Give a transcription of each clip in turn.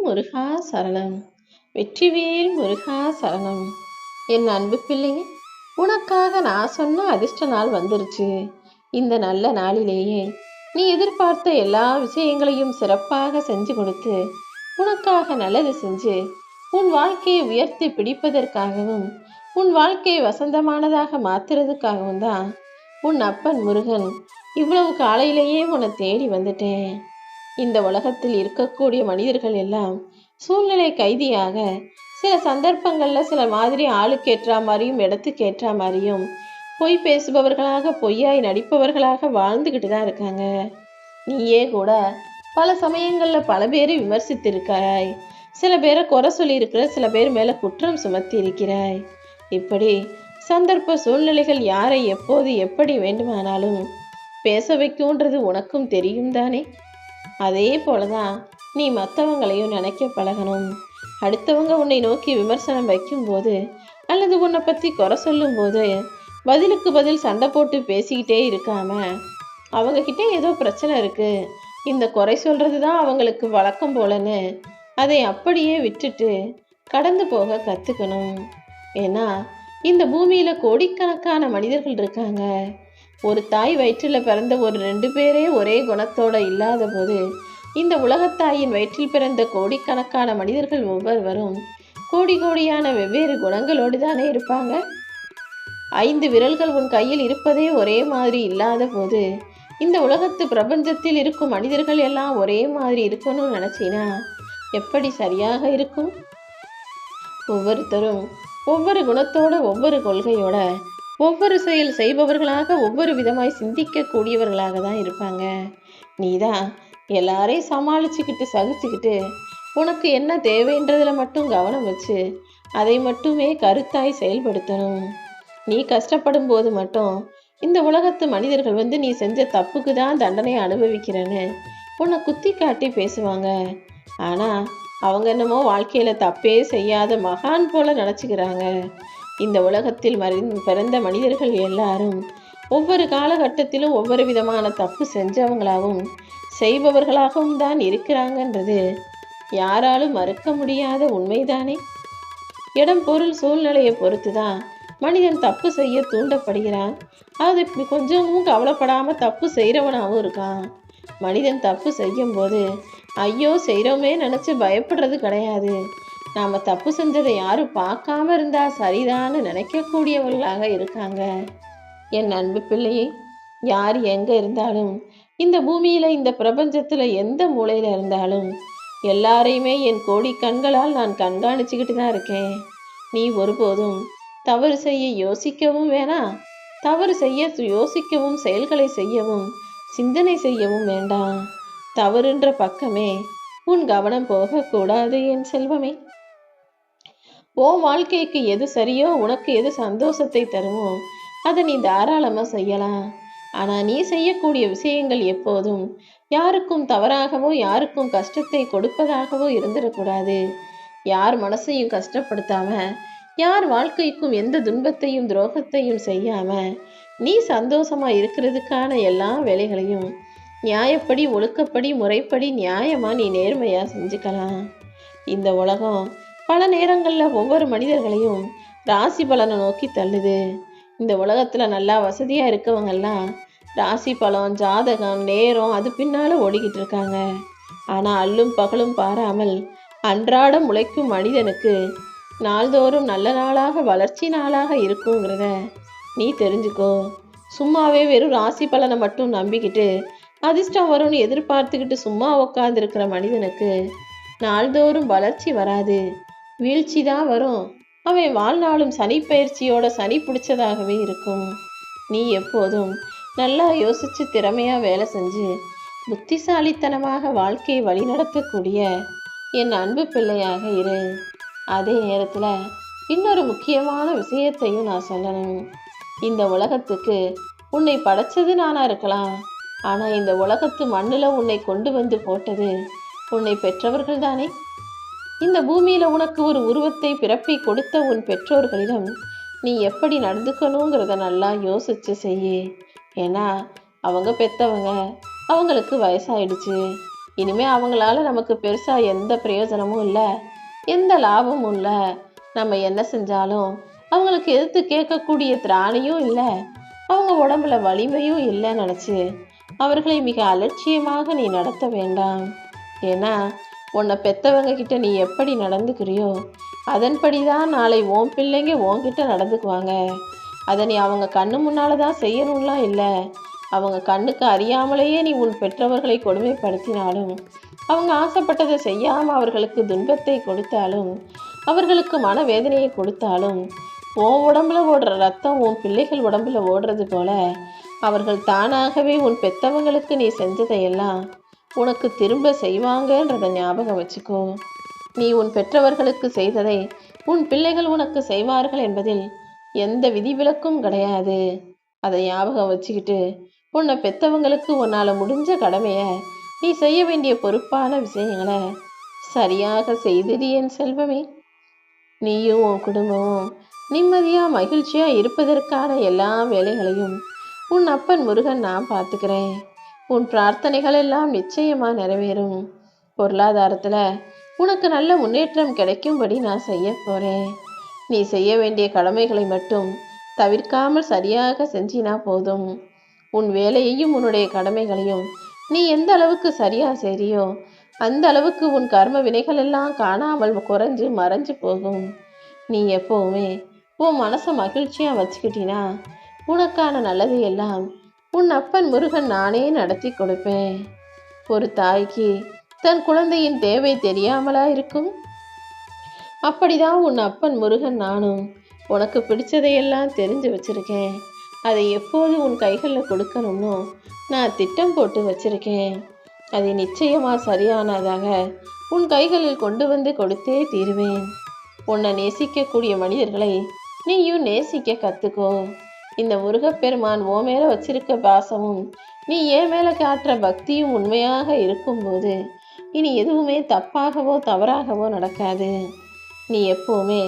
முருகா சரணம். வெற்றிவேல் முருகா சரணம். என் அன்பு பிள்ளைங்க, உனக்காக நான் சொன்ன அதிர்ஷ்ட நாள் வந்துருச்சு. இந்த நல்ல நாளிலேயே நீ எதிர்பார்த்த எல்லா விஷயங்களையும் சிறப்பாக செஞ்சு கொடுத்து உனக்காக நல்லது செஞ்சு உன் வாழ்க்கையை உயர்த்தி பிடிப்பதற்காகவும் உன் வாழ்க்கையை வசந்தமானதாக மாத்துறதுக்காகவும் தான் உன் அப்பன் முருகன் இவ்வளவு காலையிலேயே உன்னை தேடி வந்துட்டேன். இந்த உலகத்தில் இருக்கக்கூடிய மனிதர்கள் எல்லாம் சூழ்நிலை கைதியாக சில சந்தர்ப்பங்கள்ல சில மாதிரி ஆளுக்கு ஏற்றா மாதிரியும் இடத்துக்கு ஏற்றா மாதிரியும் பொய் பேசுபவர்களாக பொய்யாய் நடிப்பவர்களாக வாழ்ந்துக்கிட்டு தான் இருக்காங்க. நீயே கூட பல சமயங்கள்ல பல பேரை விமர்சித்து இருக்கிறாய், சில பேரை குறை சொல்லி இருக்கிற, சில பேர் மேல குற்றம் சுமத்தி இருக்கிறாய். இப்படி சந்தர்ப்ப சூழ்நிலைகள் யாரை எப்போது எப்படி வேண்டுமானாலும் பேச வைக்கும்ன்றது உனக்கும் தெரியும் தானே. அதே போலதான் நீ மற்றவங்களையும் நினைக்க பழகணும். அடுத்தவங்க உன்னை நோக்கி விமர்சனம் வைக்கும்போது அல்லது உன்னை பற்றி குறை சொல்லும்போது பதிலுக்கு பதில் சண்டை போட்டு பேசிக்கிட்டே இருக்காம, அவங்கக்கிட்ட ஏதோ பிரச்சனை இருக்கு, இந்த குறை சொல்கிறது தான் அவங்களுக்கு வழக்கம் போலன்னு அதை அப்படியே விட்டுட்டு கடந்து போக கற்றுக்கணும். ஏன்னா இந்த பூமியில் கோடிக்கணக்கான மனிதர்கள் இருக்காங்க. ஒரு தாய் வயிற்றில் பிறந்த ஒரு 2 பேரே ஒரே குணத்தோடு இல்லாத போது இந்த உலகத்தாயின் வயிற்றில் பிறந்த கோடிக்கணக்கான மனிதர்கள் ஒவ்வொருவரும் கோடி கோடியான வெவ்வேறு குணங்களோடு தானே இருப்பாங்க. 5 விரல்கள் உன் கையில் இருப்பதே ஒரே மாதிரி இல்லாத போது இந்த உலகத்து பிரபஞ்சத்தில் இருக்கும் மனிதர்கள் எல்லாம் ஒரே மாதிரி இருக்கணும்னு நினச்சினா எப்படி சரியாக இருக்கும்? ஒவ்வொருத்தரும் ஒவ்வொரு குணத்தோட, ஒவ்வொரு கொள்கையோட, ஒவ்வொரு செயல் செய்பவர்களாக, ஒவ்வொரு விதமாய் சிந்திக்கக்கூடியவர்களாக தான் இருப்பாங்க. நீதான் எல்லாரையும் சமாளிச்சுக்கிட்டு சகிச்சுக்கிட்டு உனக்கு என்ன தேவைன்றதில் மட்டும் கவனம் வச்சு அதை மட்டுமே கருத்தாய் செயல்படுத்தணும். நீ கஷ்டப்படும் போது மட்டும் இந்த உலகத்து மனிதர்கள் நீ செஞ்ச தப்புக்கு தான் தண்டனை அனுபவிக்கிறேன்னு உன்னை குத்தி காட்டி பேசுவாங்க. ஆனால் அவங்க என்னமோ வாழ்க்கையில் தப்பே செய்யாத மகான் போல நினச்சிக்கிறாங்க. இந்த உலகத்தில் பிறந்த மனிதர்கள் எல்லாரும் ஒவ்வொரு காலகட்டத்திலும் ஒவ்வொரு விதமான தப்பு செஞ்சவங்களாகவும் செய்பவர்களாகவும் தான் இருக்கிறாங்கன்றது யாராலும் மறுக்க முடியாத உண்மைதானே. இடம் பொருள் சூழ்நிலையை பொறுத்து தான் மனிதன் தப்பு செய்ய தூண்டப்படுகிறான். அது கொஞ்சமும் கவலைப்படாமல் தப்பு செய்கிறவனாகவும் இருக்கான். மனிதன் தப்பு செய்யும் போது ஐயோ செய்கிறோமே நினச்சி பயப்படுறது கிடையாது. நாம் தப்பு செஞ்சதை யாரும் பார்க்காம இருந்தால் சரிதான்னு நினைக்கக்கூடியவர்களாக இருக்காங்க. என் அன்பு பிள்ளையை, யார் எங்கே இருந்தாலும் இந்த பூமியில் இந்த பிரபஞ்சத்தில் எந்த மூலையில் இருந்தாலும் எல்லாரையுமே என் கோடி கண்களால் நான் கண்காணிச்சுக்கிட்டு தான் இருக்கேன். நீ ஒருபோதும் தவறு செய்ய யோசிக்கவும் வேணாம், தவறு செய்ய யோசிக்கவும் செயல்களை செய்யவும் சிந்தனை செய்யவும் வேண்டாம். தவறுன்ற பக்கமே உன் கவனம் போகக்கூடாது என் செல்வமே. உன் வாழ்க்கைக்கு எது சரியோ, உனக்கு எது சந்தோஷத்தை தருமோ அதை நீ தாராளமாக செய்யலாம். ஆனால் நீ செய்யக்கூடிய விஷயங்கள் எப்போதும் யாருக்கும் தவறாகவோ யாருக்கும் கஷ்டத்தை கொடுப்பதாகவோ இருந்துடக்கூடாது. யார் மனசையும் கஷ்டப்படுத்தாம, யார் வாழ்க்கைக்கும் எந்த துன்பத்தையும் துரோகத்தையும் செய்யாம நீ சந்தோஷமா இருக்கிறதுக்கான எல்லா வேலைகளையும் நியாயப்படி, ஒழுக்கப்படி, முறைப்படி, நியாயமா நீ நேர்மையா செஞ்சுக்கலாம். இந்த உலகம் பல நேரங்களில் ஒவ்வொரு மனிதர்களையும் ராசி பலனை நோக்கி தள்ளுது. இந்த உலகத்துல நல்லா வசதியா இருக்கவங்கெல்லாம் ராசி பலம், ஜாதகம், நேரம் அது பின்னால ஓடிக்கிட்டு இருக்காங்க. ஆனா அல்லும் பகலும் பாராமல் அன்றாடம் உழைக்கும் மனிதனுக்கு நாள்தோறும் நல்ல நாளாக, வளர்ச்சி நாளாக இருக்குங்கிறத நீ தெரிஞ்சுக்கோ. சும்மாவே வெறும் ராசி பலனை மட்டும் நம்பிக்கிட்டு அதிர்ஷ்டம் வரும்னு எதிர்பார்த்துக்கிட்டு சும்மா உட்காந்துருக்கிற மனிதனுக்கு நாள்தோறும் வளர்ச்சி வராது, வீழ்ச்சி தான் வரும். அவன் வாழ்நாளும் சனி பயிற்சியோட சனி பிடிச்சதாகவே இருக்கும். நீ எப்போதும் நல்லா யோசிச்சு திறமையா வேலை செஞ்சு புத்திசாலித்தனமாக வாழ்க்கையை வழிநடத்தக்கூடிய என் அன்பு பிள்ளையாக இரு. அதே நேரத்தில் இன்னொரு முக்கியமான விஷயத்தையும் நான் சொல்லணும். இந்த உலகத்துக்கு உன்னை படைச்சது நானா இருக்கலாம், ஆனால் இந்த உலகத்து மண்ணில் உன்னை கொண்டு வந்து போட்டது உன்னை பெற்றவர்கள் தானே. இந்த பூமியில் உனக்கு ஒரு உருவத்தை பிறப்பை கொடுத்த உன் பெற்றோர்களிடம் நீ எப்படி நடந்துக்கணுங்கிறத நல்லா யோசிச்சு செய்ய. ஏன்னா அவங்க பெற்றவங்க, அவங்களுக்கு வயசாயிடுச்சு. இனிமே அவங்களால நமக்கு பெருசா எந்த பிரயோஜனமும் இல்லை, எந்த லாபமும் இல்லை. நம்ம என்ன செஞ்சாலும் அவங்களுக்கு எதிர்த்து கேட்கக்கூடிய திராணியும் இல்லை, அவங்க உடம்புல வலிமையும் இல்லைன்னு நினச்சி அவர்களை மிக அலட்சியமாக நீ நடத்த வேண்டாம். ஏன்னா உன்னை பெத்தவங்க கிட்ட நீ எப்படி நடந்துக்கிறியோ அதன்படி தான் நாளை உன் பிள்ளைங்க உன்கிட்ட நடந்துக்குவாங்க. அதை நீ அவங்க கண்ணு முன்னால தான் செய்யணும்லாம் இல்லை. அவங்க கண்ணுக்கு அறியாமலேயே நீ உன் பெற்றவர்களை கொடுமைப்படுத்தினாலும், அவங்க ஆசைப்பட்டதை செய்யாமல் அவர்களுக்கு துன்பத்தை கொடுத்தாலும், அவர்களுக்கு மனவேதனையை கொடுத்தாலும், உன் உடம்புல ஓடுற ரத்தம் உன் பிள்ளைகள் உடம்புல ஓடுறது போல அவர்கள் தானாகவே உன் பெத்தவங்களுக்கு நீ செஞ்சதையெல்லாம் உனக்கு திரும்ப செய்வாங்கன்றதை ஞாபகம் வச்சுக்கோ. நீ உன் பெற்றவர்களுக்கு செய்ததை உன் பிள்ளைகள் உனக்கு செய்வார்கள் என்பதில் எந்த விதிவிலக்கும் கிடையாது. அதை ஞாபகம் வச்சுக்கிட்டு உன்னை பெத்தவங்களுக்கு உன்னால் முடிஞ்ச கடமையை நீ செய்ய வேண்டிய பொறுப்பான விஷயங்களை சரியாக செய்திடு என் செல்வமே. நீயும் உன் குடும்பமும் நிம்மதியாக மகிழ்ச்சியாக இருப்பதற்கான எல்லா வேலைகளையும் உன் அப்பன் முருகன் நான் பார்த்துக்கிறேன். உன் பிரார்த்தனைகள் எல்லாம் நிச்சயமாக நிறைவேறும். பொருளாதாரத்தில் உனக்கு நல்ல முன்னேற்றம் கிடைக்கும்படி நான் செய்ய போகிறேன். நீ செய்ய வேண்டிய கடமைகளை மட்டும் தவிர்க்காமல் சரியாக செஞ்சினா போதும். உன் வேலையையும் உன்னுடைய கடமைகளையும் நீ எந்த அளவுக்கு சரியாக செய்றியோ அந்த அளவுக்கு உன் கர்ம வினைகள் எல்லாம் காணாமல் குறைஞ்சு மறைஞ்சு போகும். நீ எப்போவுமே உன் மனசை மகிழ்ச்சியாக வச்சுக்கிட்டினா உனக்கான நல்லது எல்லாம் உன் அப்பன் முருகன் நானே நடத்தி கொடுப்பேன். ஒரு தாய்க்கு தன் குழந்தையின் தேவை தெரியாமலா இருக்கும்? அப்படிதான் உன் அப்பன் முருகன் நானும் உனக்கு பிடிச்சதையெல்லாம் தெரிஞ்சு வச்சிருக்கேன். அதை எப்போது உன் கைகளில் கொடுக்கணும்னு நான் திட்டம் போட்டு வச்சிருக்கேன். அதை நிச்சயமாக சரியானதாக உன் கைகளில் கொண்டு வந்து கொடுத்தே தீருவேன். உன்னை நேசிக்கக்கூடிய மனிதர்களை நீயும் நேசிக்க கற்றுக்கோ. இந்த முருகப்பெருமான் ஓ மேலே வச்சிருக்க பாசமும் நீ ஏன் மேலே காட்டுற பக்தியும் உண்மையாக இருக்கும்போது இனி எதுவுமே தப்பாகவோ தவறாகவோ நடக்காது. நீ எப்போவுமே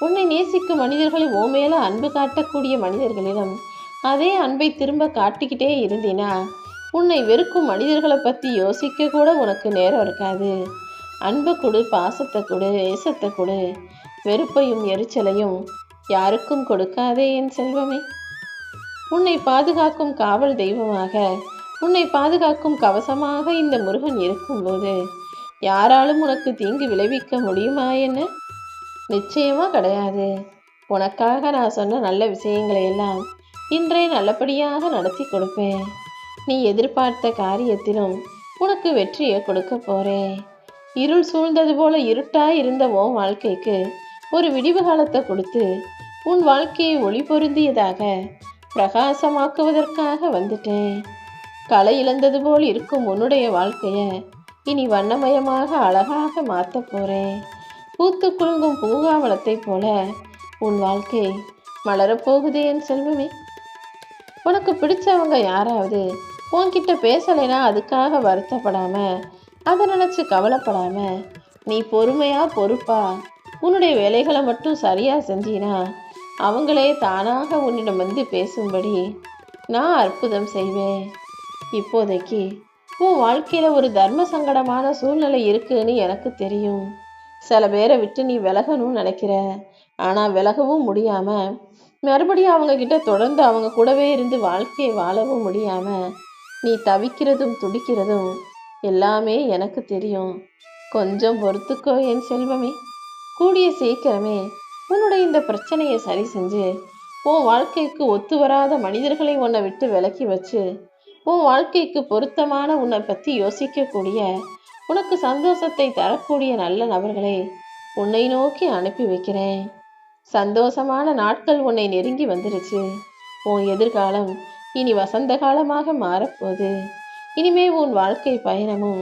உன்னை நேசிக்கும் மனிதர்களை ஓ மேலே அன்பு காட்டக்கூடிய மனிதர்களிடம் அதே அன்பை திரும்ப காட்டிக்கிட்டே இருந்தினா உன்னை வெறுக்கும் மனிதர்களை பற்றி யோசிக்க கூட உனக்கு நேரம் இருக்காது. அன்பை கொடு, பாசத்தை கொடு, நேசத்தை கொடு. வெறுப்பையும் எரிச்சலையும் யாருக்கும் கொடுக்காதே என் செல்வமே. உன்னை பாதுகாக்கும் காவல் தெய்வமாக, உன்னை பாதுகாக்கும் கவசமாக இந்த முருகன் இருக்கும்போது யாராலும் உனக்கு தீங்கு விளைவிக்க முடியுமா என்ன? நிச்சயமா கிடையாது. உனக்காக நான் சொன்ன நல்ல விஷயங்களை எல்லாம் இன்றே நல்லபடியாக நடத்தி கொடுப்பேன். நீ எதிர்பார்த்த காரியத்திலும் உனக்கு வெற்றியை கொடுக்க போறேன். இருள் சூழ்ந்தது போல இருட்டாய் இருந்த உன் வாழ்க்கைக்கு ஒரு விடிவு காலத்தை கொடுத்து உன் வாழ்க்கையை ஒளி பொருந்தியதாக பிரகாசமாக்குவதற்காக வந்துட்டேன். களை இழந்தது போல் இருக்கும் உன்னுடைய வாழ்க்கைய இனி வண்ணமயமாக அழகாக மாற்ற போறேன். பூத்து குலுங்கும் பூங்காவனத்தை போல உன் வாழ்க்கை மலரப்போகுது என் செல்வமே. உனக்கு பிடிச்சவங்க யாராவது உன்கிட்ட பேசலைனா அதுக்காக வருத்தப்படாம, அதை நினச்சி கவலைப்படாம, நீ பொறுமையா பொறுப்பா உன்னுடைய வேலைகளை மட்டும் சரியா செஞ்சினா அவங்களே தானாக உன்னிடம் வந்து பேசும்படி நான் அற்புதம் செய்வேன். இப்போதைக்கு உன் வாழ்க்கையில ஒரு தர்ம சங்கடமான சூழ்நிலை இருக்குன்னு எனக்கு தெரியும். சில பேரை விட்டு நீ விலகணும்னு நினைக்கிற, ஆனா விலகவும் முடியாம, மறுபடியும் அவங்க கிட்ட தொடர்ந்து அவங்க கூடவே இருந்து வாழ்க்கையை வாழவும் முடியாம நீ தவிக்கிறதும் துடிக்கிறதும் எல்லாமே எனக்கு தெரியும். கொஞ்சம் பொறுத்துக்கோ என் செல்வமே. கூடிய சீக்கிரமே உன்னுடைய இந்த பிரச்சனையை சரி செஞ்சு உன் வாழ்க்கைக்கு ஒத்து வராத மனிதர்களை உன்னை விட்டு விலக்கி வச்சு உன் வாழ்க்கைக்கு பொருத்தமான உன்னை பற்றி யோசிக்கக்கூடிய, உனக்கு சந்தோஷத்தை தரக்கூடிய நல்ல நபர்களை உன்னை நோக்கி அனுப்பி வைக்கிறேன். சந்தோஷமான நாட்கள் உன்னை நெருங்கி வந்துருச்சு. உன் எதிர்காலம் இனி வசந்த காலமாக மாறப்போகுது. இனிமே உன் வாழ்க்கை பயணமும்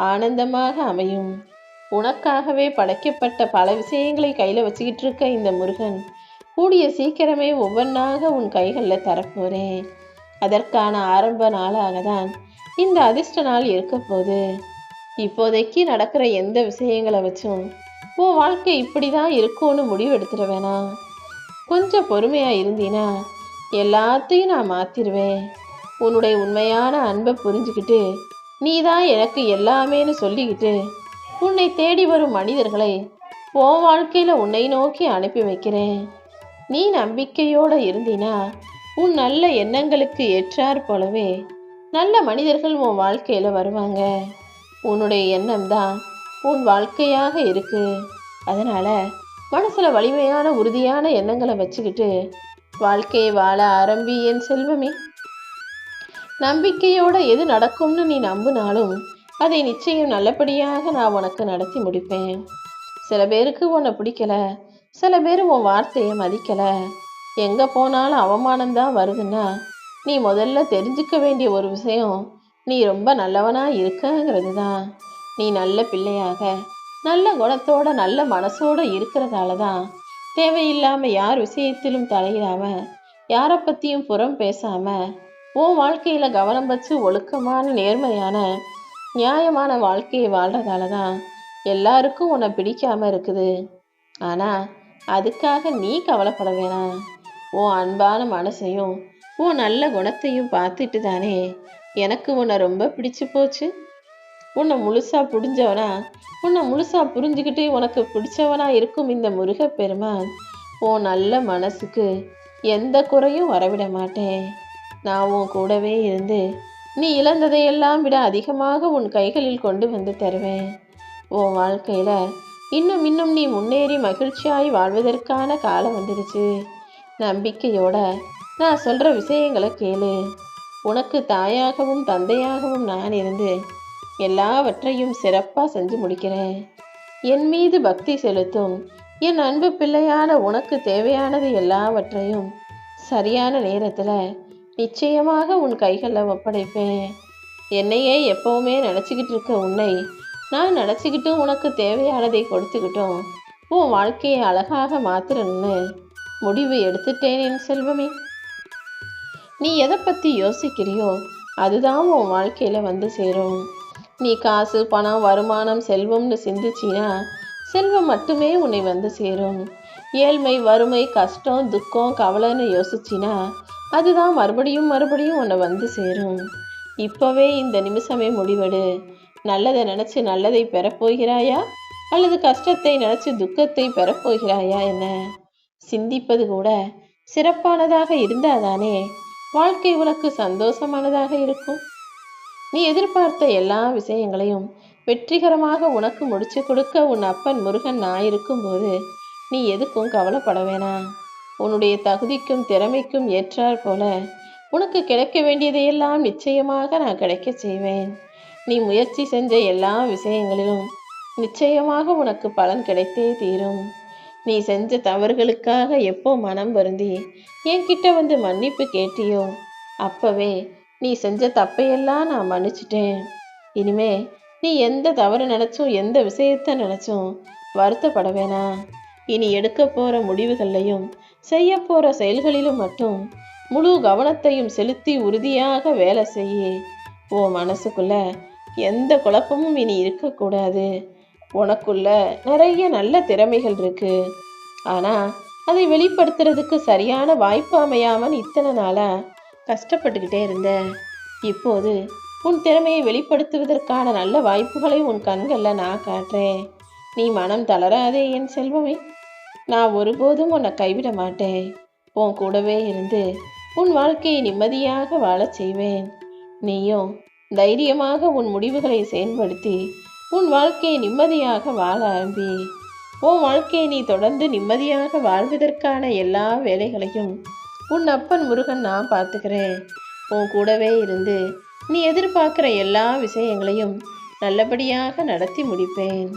ஆனந்தமாக அமையும். உனக்காகவே படைக்கப்பட்ட பல விஷயங்களை கையில் வச்சுக்கிட்டு இருக்க இந்த முருகன் கூடிய சீக்கிரமே ஒவ்வொன்றாக உன் கைகளில் தரப்போறேன். அதற்கான ஆரம்ப நாளாக தான் இந்த அதிர்ஷ்ட நாள் இருக்க போகுது. இப்போதைக்கு நடக்கிற எந்த விஷயங்களை வச்சும் உன் வாழ்க்கை இப்படி தான் இருக்கும்னு முடிவு எடுத்துட வேணாம். கொஞ்சம் பொறுமையாக இருந்தீனா எல்லாத்தையும் நான் மாற்றிடுவேன். உன்னுடைய உண்மையான அன்பை புரிஞ்சுக்கிட்டு நீதான் எனக்கு எல்லாமேன்னு சொல்லிக்கிட்டு உன்னை தேடி வரும் மனிதர்களை உன் வாழ்க்கையில உன்னை நோக்கி அனுப்பி வைக்கிறேன். நீ நம்பிக்கையோட இருந்தினா உன் நல்ல எண்ணங்களுக்கு ஏற்றாற் போலவே நல்ல மனிதர்கள் உன் வாழ்க்கையில வருவாங்க. உன்னுடைய எண்ணம் தான் உன் வாழ்க்கையாக இருக்கு. அதனால மனசுல வலிமையான உறுதியான எண்ணங்களை வச்சுக்கிட்டு வாழ்க்கையை வாழ ஆரம்பி என் செல்வமே. நம்பிக்கையோட எது நடக்கும்னு நீ நம்பினாலும் அதை நிச்சயம் நல்லபடியாக நான் உனக்கு நடத்தி முடிப்பேன். சில பேருக்கு உன்னை பிடிக்கல, சில பேர் உன் வார்த்தையை மதிக்கல, எங்க போனாலும் அவமானம்தான் வருதுன்னா நீ முதல்ல தெரிஞ்சுக்க வேண்டிய ஒரு விஷயம், நீ ரொம்ப நல்லவனா இருக்கங்கிறது தான். நீ நல்ல பிள்ளையாக நல்ல குணத்தோட நல்ல மனசோட இருக்கிறதால தான் தேவையில்லாம யார் விஷயத்திலும் தலையிடாம யாரை பத்தியும் புறம் பேசாம உன் வாழ்க்கையில கவனம் வச்சு ஒழுக்கமான நேர்மையான நியாயமான வாழ்க்கையை வாழ்றதால தான் எல்லாருக்கும் உன்னை பிடிக்காம இருக்குது. ஆனா அதுக்காக நீ கவலைப்பட வேணாம். உன் அன்பான மனசையும் உன் நல்ல குணத்தையும் பார்த்துட்டு தானே எனக்கு உன்னை ரொம்ப பிடிச்சு போச்சு. உன்னை முழுசா புரிஞ்சுக்கிட்டு உனக்கு பிடிச்சவனா இருக்கும் இந்த முருகப்பெருமான் உன் நல்ல மனசுக்கு எந்த குறையும் வரவிட மாட்டேன். நான் உன் கூடவே இருந்து நீ இழந்ததையெல்லாம் விட அதிகமாக உன் கைகளில் கொண்டு வந்து தருவேன். உன் வாழ்க்கையில இன்னும் இன்னும் நீ முன்னேறி மகிழ்ச்சியாய் வாழ்வதற்கான காலம் வந்துடுச்சு. நம்பிக்கையோட நான் சொல்ற விஷயங்களை கேளு. உனக்கு தாயாகவும் தந்தையாகவும் நான் இருந்து எல்லாவற்றையும் சிறப்பா செஞ்சு முடிக்கிறேன். என் மீது பக்தி செலுத்தும் என் அன்பு பிள்ளையான உனக்கு தேவையானது எல்லாவற்றையும் சரியான நேரத்துல நிச்சயமாக உன் கைகளில் ஒப்படைப்பேன். என்னையே எப்பவுமே நினச்சிக்கிட்டு இருக்க உன்னை நான் நினச்சிக்கிட்டும் உனக்கு தேவையானதை கொடுத்துக்கிட்டோம் உன் வாழ்க்கையை அழகாக மாத்திரன்னு முடிவு எடுத்துட்டேன் என் செல்வமே. நீ எதை பற்றி யோசிக்கிறியோ அதுதான் உன் வாழ்க்கையில் வந்து சேரும். நீ காசு பணம் வருமானம் செல்வம்னு சிந்திச்சினா செல்வம் மட்டுமே உன்னை வந்து சேரும். ஏழ்மை வறுமை கஷ்டம் துக்கம் கவலைன்னு யோசிச்சினா அதுதான் மறுபடியும் மறுபடியும் உன்னை வந்து சேரும். இப்போவே இந்த நிமிஷமே முடிவெடு. நல்லதை நினச்சி நல்லதை பெறப்போகிறாயா அல்லது கஷ்டத்தை நினச்சி துக்கத்தை பெறப்போகிறாயா என்ன சிந்திப்பது கூட சிறப்பானதாக இருந்தாதானே வாழ்க்கை உனக்கு சந்தோஷமானதாக இருக்கும். நீ எதிர்பார்த்த எல்லா விஷயங்களையும் வெற்றிகரமாக உனக்கு முடிச்சு கொடுக்க உன் அப்பன் முருகன் நான் இருக்கும்போது நீ எதுக்கும் கவலைப்பட வேணாம். உன்னுடைய தகுதிக்கும் திறமைக்கும் ஏற்றாற் போல உனக்கு கிடைக்க வேண்டியதையெல்லாம் நிச்சயமாக நான் கிடைக்க செய்வேன். நீ முயற்சி செஞ்ச எல்லா விஷயங்களிலும் நிச்சயமாக உனக்கு பலன் கிடைத்தே தீரும். நீ செஞ்ச தவறுகளுக்காக எப்போ மனம் வருந்தி என்கிட்ட வந்து மன்னிப்பு கேட்டியோ அப்பவே நீ செஞ்ச தப்பையெல்லாம் நான் மன்னிச்சிட்டேன். இனிமே நீ எந்த தவறு நினைச்சும் எந்த விஷயத்த நினைச்சும் வருத்தப்பட வேணாம். இனி எடுக்க போற முடிவுகள்லையும் செய்ய போற செயல்களிலும் மட்டும் முழு கவனத்தையும் செலுத்தி உறுதியாக வேலை செய்ய. உன் மனசுக்குள்ள எந்த குழப்பமும் இனி இருக்கக்கூடாது. உனக்குள்ள நிறைய நல்ல திறமைகள் இருக்கு. ஆனா அதை வெளிப்படுத்துறதுக்கு சரியான வாய்ப்பு அமையாமல் இத்தனை நாளா கஷ்டப்பட்டுக்கிட்டே இருந்த. இப்போது உன் திறமையை வெளிப்படுத்துவதற்கான நல்ல வாய்ப்புகளை உன் கண்களில் நான் காட்டுறேன். நீ மனம் தளராதே என் செல்வமே. நான் ஒருபோதும் உன்னை கைவிட மாட்டேன். உன் கூடவே இருந்து உன் வாழ்க்கையை நிம்மதியாக வாழச் செய்வேன். நீயும் தைரியமாக உன் முடிவுகளை செயல்படுத்தி உன் வாழ்க்கையை நிம்மதியாக வாழ ஆரம்பி. உன் வாழ்க்கையை நீ தொடர்ந்து நிம்மதியாக வாழ்வதற்கான எல்லா வேலைகளையும் உன் அப்பன் முருகன் நான் பார்த்துக்கிறேன். உன் கூடவே இருந்து நீ எதிர்பார்க்குற எல்லா விஷயங்களையும் நல்லபடியாக நடத்தி முடிப்பேன்.